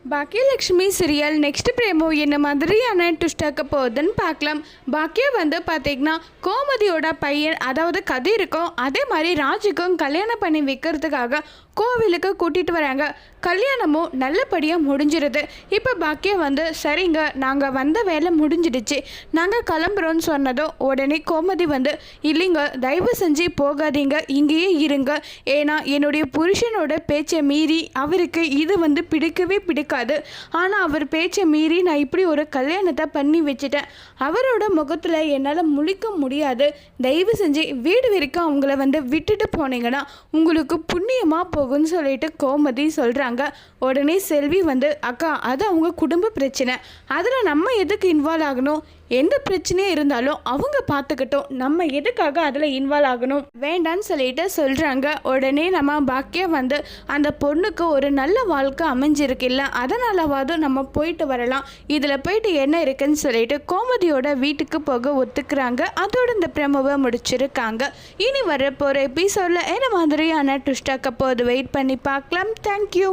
Bhagyalakshmi serial next பிரேமோ என்ன மாதிரியான ட்விஸ்டாக்க போகுதுன்னு பார்க்கலாம். பாக்கியா பார்த்தீங்கன்னா கோமதியோட பையன் அதாவது கதிருக்கும் அதே மாதிரி ராஜுக்கும் கல்யாணம் பண்ணி வைக்கிறதுக்காக கோவிலுக்கு கூட்டிகிட்டு வராங்க. கல்யாணமும் நல்லபடியாக முடிஞ்சிருது. இப்போ பாக்கியா சரிங்க நாங்கள் வந்த வேலை முடிஞ்சிடுச்சு, நாங்கள் கிளம்புறோன்னு சொன்னதும் உடனே கோமதி இல்லைங்க தயவு செஞ்சு போகாதீங்க, இங்கேயே இருங்க. ஏன்னா என்னுடைய புருஷனோட பேச்சை மீறி அவருக்கு இது பிடிக்கவே பிடிக்காது. ஆனால் அவர் பேச்சை மீறி நான் இப்படி ஒரு கல்யாணத்தை பண்ணி வச்சுட்டேன். அவரோட முகத்தில் என்னால் முழிக்க முடியாது. தயவு செஞ்சு வீடு வரைக்கும் அவங்கள விட்டுட்டு போனீங்கன்னா உங்களுக்கு புண்ணியமாக போகும்னு சொல்லிட்டு கோமதி சொல்கிறாங்க. உடனே செல்வி அக்கா அது அவங்க குடும்ப பிரச்சனை, அதில் நம்ம எதுக்கு இன்வால்வ் ஆகணும்? எந்த பிரச்சனையும் இருந்தாலும் அவங்க பார்த்துக்கிட்டோம், நம்ம எதுக்காக அதில் இன்வால்வ் ஆகணும் வேண்டான்னு சொல்லிட்டு சொல்கிறாங்க. உடனே நம்ம பாக்கியா அந்த பொண்ணுக்கு ஒரு நல்ல வாழ்க்கை அமைஞ்சிருக்கில்ல, அதனாலவாது நம்ம போயிட்டு வரலாம், இதில் போயிட்டு என்ன இருக்குன்னு சொல்லிட்டு கோமதியோட வீட்டுக்கு போக ஒத்துக்கிறாங்க. அதோட இந்த பிரமவை முடிச்சிருக்காங்க. இனி வர போகிற எபிசோடில் என்ன மாதிரியான ட்விஸ்டாக்க போது வெயிட் பண்ணி பார்க்கலாம். தேங்க்யூ.